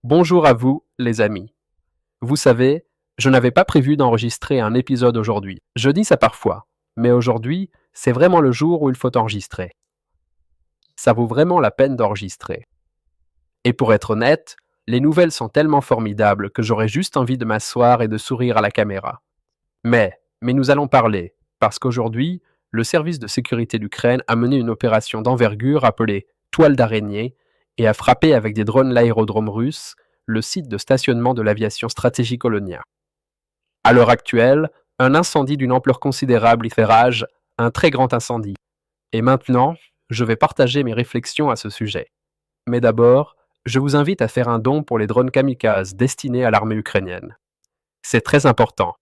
Bonjour à vous, les amis. Vous savez, je n'avais pas prévu d'enregistrer un épisode aujourd'hui. Je dis ça parfois, mais aujourd'hui, c'est vraiment le jour où il faut enregistrer. Ça vaut vraiment la peine d'enregistrer. Et pour être honnête, les nouvelles sont tellement formidables que j'aurais juste envie de m'asseoir et de sourire à la caméra. Mais nous allons parler, parce qu'aujourd'hui, le service de sécurité d'Ukraine a mené une opération d'envergure appelée Toile d'araignée et a frappé avec des drones l'aérodrome russe, le site de stationnement de l'aviation stratégique Olonia. À l'heure actuelle, un incendie d'une ampleur considérable y fait rage, un très grand incendie. Et maintenant, je vais partager mes réflexions à ce sujet. Mais d'abord, je vous invite à faire un don pour les drones kamikazes destinés à l'armée ukrainienne. C'est très important.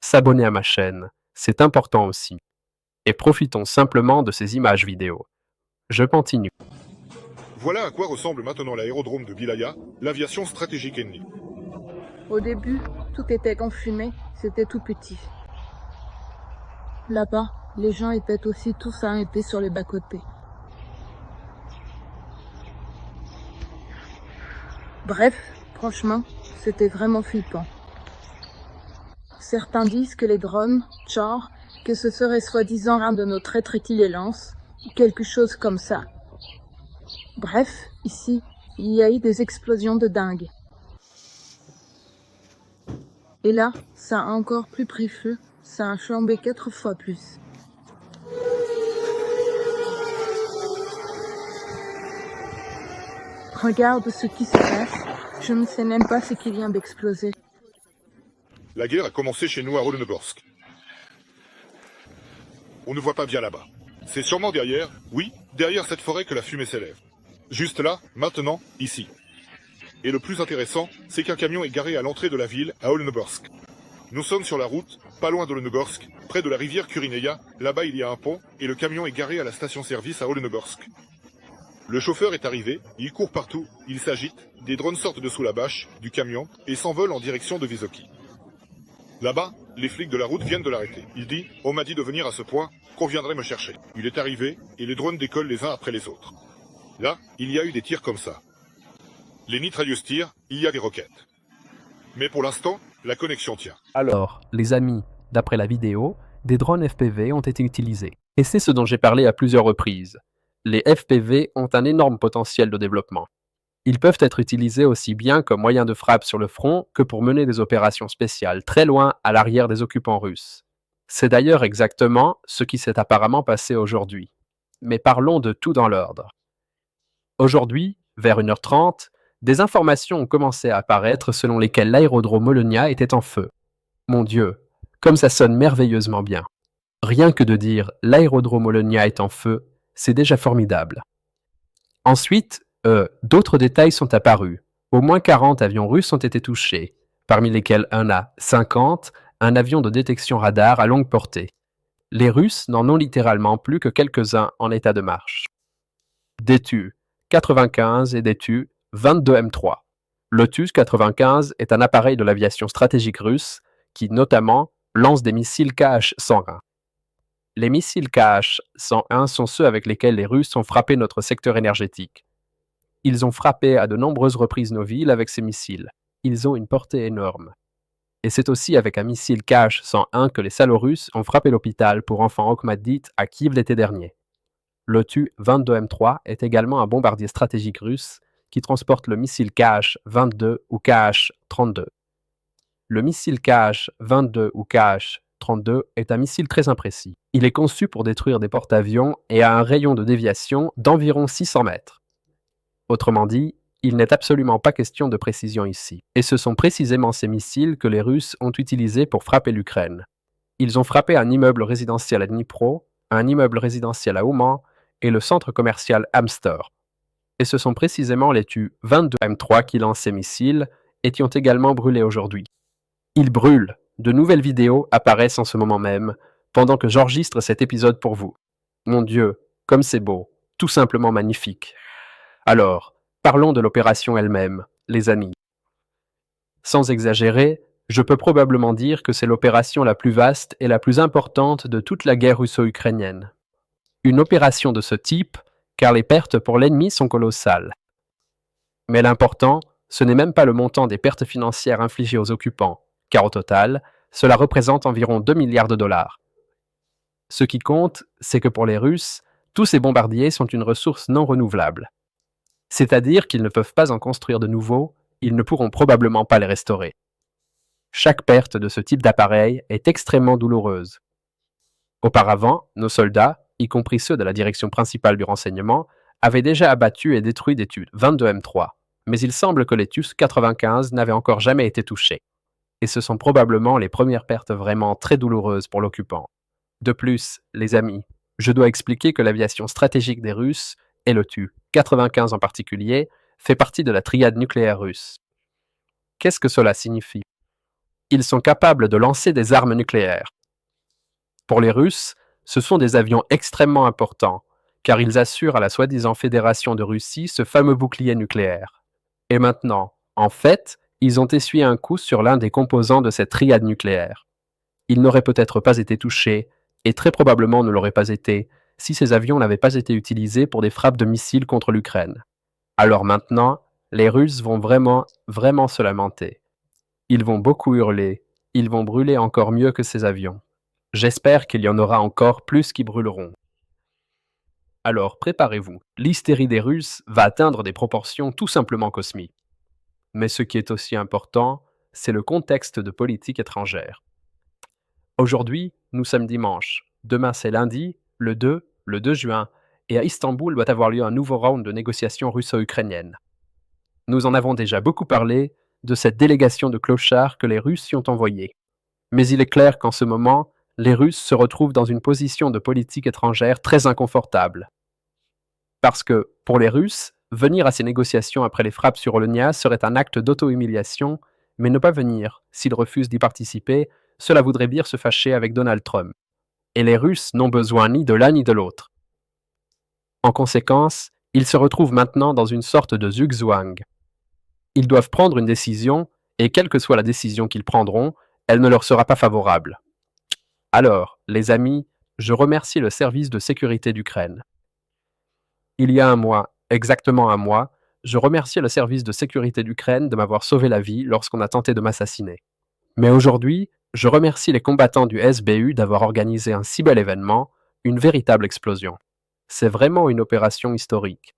S'abonner à ma chaîne, c'est important aussi. Et profitons simplement de ces images vidéo. Je continue. Voilà à quoi ressemble maintenant l'aérodrome de Bilaya, l'aviation stratégique ennemie. Au début, tout était enfumé, c'était tout petit. Là-bas, les gens étaient aussi tous arrêtés sur les bas-côtés. Bref, franchement, c'était vraiment flippant. Certains disent que les drones, genre, que ce serait soi-disant un de nos traîtres qui les lance, ou quelque chose comme ça. Bref, ici, il y a eu des explosions de dingue. Et là, ça a encore plus pris feu, ça a flambé 4 fois plus. Regarde ce qui se passe, je ne sais même pas ce qui vient d'exploser. La guerre a commencé chez nous à Olenogorsk. On ne voit pas bien là-bas. C'est sûrement derrière, oui, derrière cette forêt que la fumée s'élève. Juste là, maintenant, ici. Et le plus intéressant, c'est qu'un camion est garé à l'entrée de la ville, à Olenogorsk. Nous sommes sur la route, pas loin d'Olenogorsk, près de la rivière Kurineia. Là-bas il y a un pont, et le camion est garé à la station-service à Olenogorsk. Le chauffeur est arrivé, il court partout, il s'agite, des drones sortent de sous la bâche, du camion, et s'envolent en direction de Vysoky. Là-bas, les flics de la route viennent de l'arrêter. Il dit « On m'a dit de venir à ce point, qu'on viendrait me chercher ». Il est arrivé, et les drones décollent les uns après les autres. Là, il y a eu des tirs comme ça. Les mitrailleuses tirent, il y a des roquettes. Mais pour l'instant, la connexion tient. Alors, les amis, d'après la vidéo, des drones FPV ont été utilisés. Et c'est ce dont j'ai parlé à plusieurs reprises. Les FPV ont un énorme potentiel de développement. Ils peuvent être utilisés aussi bien comme moyen de frappe sur le front que pour mener des opérations spéciales très loin à l'arrière des occupants russes. C'est d'ailleurs exactement ce qui s'est apparemment passé aujourd'hui. Mais parlons de tout dans l'ordre. Aujourd'hui, vers 1h30, des informations ont commencé à apparaître selon lesquelles l'aérodrome Olonia était en feu. Mon Dieu, comme ça sonne merveilleusement bien. Rien que de dire l'aérodrome Olonia est en feu, c'est déjà formidable. Ensuite, d'autres détails sont apparus. Au moins 40 avions russes ont été touchés, parmi lesquels un A-50, un avion de détection radar à longue portée. Les Russes n'en ont littéralement plus que quelques-uns en état de marche. Des Tu-95 et des Tu-22M3. Le Tu-95 est un appareil de l'aviation stratégique russe qui, notamment, lance des missiles Kh-101. Les missiles Kh-101 sont ceux avec lesquels les Russes ont frappé notre secteur énergétique. Ils ont frappé à de nombreuses reprises nos villes avec ces missiles. Ils ont une portée énorme. Et c'est aussi avec un missile Kh-101 que les salauds russes ont frappé l'hôpital pour enfants Okhmadit à Kiev l'été dernier. Le Tu-22M3 est également un bombardier stratégique russe qui transporte le missile Kh-22 ou Kh-32. Le missile Kh-22 ou Kh-32 est un missile très imprécis. Il est conçu pour détruire des porte-avions et a un rayon de déviation d'environ 600 mètres. Autrement dit, il n'est absolument pas question de précision ici. Et ce sont précisément ces missiles que les Russes ont utilisés pour frapper l'Ukraine. Ils ont frappé un immeuble résidentiel à Dnipro, un immeuble résidentiel à Ouman et le centre commercial Amstor. Et ce sont précisément les Tu-22M3 qui lancent ces missiles et qui ont également brûlé aujourd'hui. Ils brûlent. De nouvelles vidéos apparaissent en ce moment même, pendant que j'enregistre cet épisode pour vous. Mon Dieu, comme c'est beau, tout simplement magnifique. Alors, parlons de l'opération elle-même, les amis. Sans exagérer, je peux probablement dire que c'est l'opération la plus vaste et la plus importante de toute la guerre russo-ukrainienne. Une opération de ce type, car les pertes pour l'ennemi sont colossales. Mais l'important, Ce n'est même pas le montant des pertes financières infligées aux occupants, car au total, cela représente environ 2 milliards de dollars. Ce qui compte, c'est que pour les Russes, tous ces bombardiers sont une ressource non renouvelable. C'est-à-dire qu'ils ne peuvent pas en construire de nouveaux, ils ne pourront probablement pas les restaurer. Chaque perte de ce type d'appareil est extrêmement douloureuse. Auparavant, nos soldats, y compris ceux de la direction principale du renseignement, avaient déjà abattu et détruit des Tu-22 M3, mais il semble que les Tu-95 n'avaient encore jamais été touchés. Et ce sont probablement les premières pertes vraiment très douloureuses pour l'occupant. De plus, les amis, je dois expliquer que l'aviation stratégique des Russes, et le Tu-95 en particulier, fait partie de la triade nucléaire russe. Qu'est-ce que cela signifie? Ils sont capables de lancer des armes nucléaires. Pour les Russes, ce sont des avions extrêmement importants, car ils assurent à la soi-disant Fédération de Russie ce fameux bouclier nucléaire. Et maintenant, en fait, ils ont essuyé un coup sur l'un des composants de cette triade nucléaire. Ils n'auraient peut-être pas été touchés, et très probablement ne l'auraient pas été, si ces avions n'avaient pas été utilisés pour des frappes de missiles contre l'Ukraine. Alors maintenant, les Russes vont vraiment se lamenter. Ils vont beaucoup hurler, ils vont brûler encore mieux que ces avions. J'espère qu'il y en aura encore plus qui brûleront. Alors préparez-vous, l'hystérie des Russes va atteindre des proportions tout simplement cosmiques. Mais ce qui est aussi important, c'est le contexte de politique étrangère. Aujourd'hui, nous sommes dimanche, demain c'est lundi, le 2 juin, et à Istanbul doit avoir lieu un nouveau round de négociations russo-ukrainiennes. Nous en avons déjà beaucoup parlé de cette délégation de clochards que les Russes y ont envoyée. Mais il est clair qu'en ce moment, les Russes se retrouvent dans une position de politique étrangère très inconfortable. Parce que, pour les Russes, venir à ces négociations après les frappes sur Olnia serait un acte d'auto-humiliation, mais ne pas venir, s'ils refusent d'y participer, cela voudrait dire se fâcher avec Donald Trump. Et les Russes n'ont besoin ni de l'un ni de l'autre. En conséquence, ils se retrouvent maintenant dans une sorte de zugzwang. Ils doivent prendre une décision, et quelle que soit la décision qu'ils prendront, elle ne leur sera pas favorable. Alors, les amis, je remercie le service de sécurité d'Ukraine. Il y a un mois, exactement un mois, je remerciais le service de sécurité d'Ukraine de m'avoir sauvé la vie lorsqu'on a tenté de m'assassiner. Mais aujourd'hui, je remercie les combattants du SBU d'avoir organisé un si bel événement, une véritable explosion. C'est vraiment une opération historique.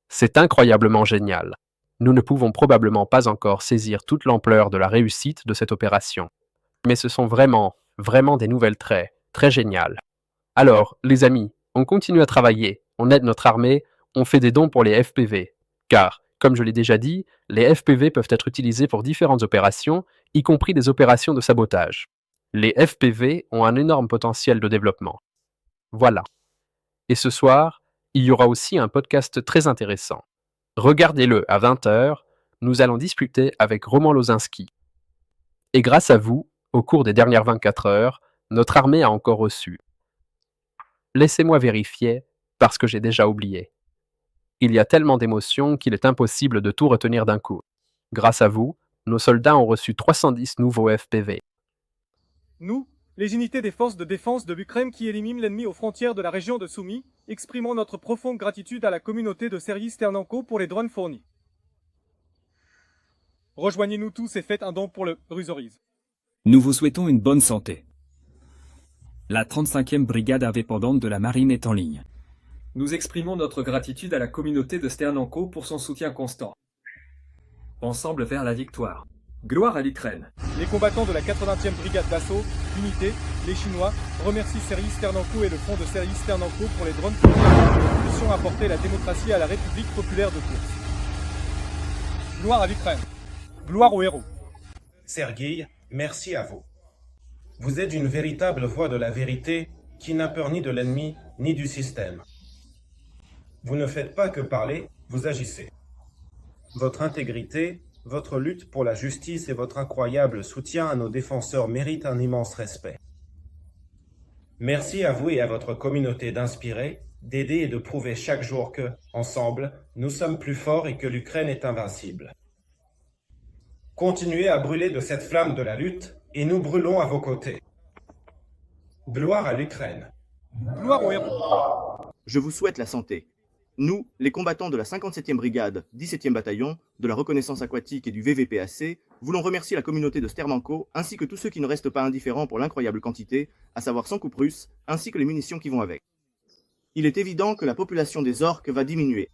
C'est incroyablement génial. Nous ne pouvons probablement pas encore saisir toute l'ampleur de la réussite de cette opération. Mais ce sont vraiment des nouvelles très géniales. Alors, les amis, on continue à travailler, on aide notre armée, on fait des dons pour les FPV. Car, comme je l'ai déjà dit, les FPV peuvent être utilisés pour différentes opérations, y compris des opérations de sabotage. Les FPV ont un énorme potentiel de développement. Voilà. Et ce soir, il y aura aussi un podcast très intéressant. Regardez-le à 20h, nous allons discuter avec Roman Lozinski. Et grâce à vous, au cours des dernières 24 heures, notre armée a encore reçu. Laissez-moi vérifier, parce que j'ai déjà oublié. Il y a tellement d'émotions qu'il est impossible de tout retenir d'un coup. Grâce à vous, nos soldats ont reçu 310 nouveaux FPV. Nous, les unités des forces de défense de l'Ukraine qui éliminent l'ennemi aux frontières de la région de Soumy, exprimons notre profonde gratitude à la communauté de Serhiy Sternenko pour les drones fournis. Rejoignez-nous tous et faites un don pour le Rusoriz. Nous vous souhaitons une bonne santé. La 35e brigade indépendante de la marine est en ligne. Nous exprimons notre gratitude à la communauté de Sternenko pour son soutien constant. Ensemble vers la victoire. Gloire à l'Ukraine. Les combattants de la 80e brigade d'assaut, unité, les Chinois, remercient Serhiy Sternenko et le fonds de Serhiy Sternenko pour les drones fournis qui puissent apporter la démocratie à la République populaire de Koursk. Gloire à l'Ukraine. Gloire aux héros. Sergueï, merci à vous. Vous êtes une véritable voix de la vérité qui n'a peur ni de l'ennemi ni du système. Vous ne faites pas que parler, vous agissez. Votre intégrité, votre lutte pour la justice et votre incroyable soutien à nos défenseurs méritent un immense respect. Merci à vous et à votre communauté d'inspirer, d'aider et de prouver chaque jour que, ensemble, nous sommes plus forts et que l'Ukraine est invincible. Continuez à brûler de cette flamme de la lutte et nous brûlons à vos côtés. Gloire à l'Ukraine. Gloire aux héros. Je vous souhaite la santé. Nous, les combattants de la 57e brigade, 17e bataillon, de la reconnaissance aquatique et du VVPAC, voulons remercier la communauté de Sternenko ainsi que tous ceux qui ne restent pas indifférents pour l'incroyable quantité, à savoir 100 coupes russes, ainsi que les munitions qui vont avec. Il est évident que la population des orques va diminuer.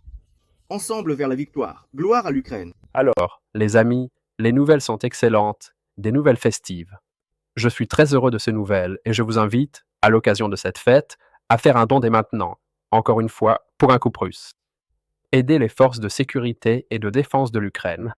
Ensemble vers la victoire. Gloire à l'Ukraine. Alors, les amis, les nouvelles sont excellentes, des nouvelles festives. Je suis très heureux de ces nouvelles et je vous invite, à l'occasion de cette fête, à faire un don dès maintenant, encore une fois, pour un coupe russe. Aider les forces de sécurité et de défense de l'Ukraine.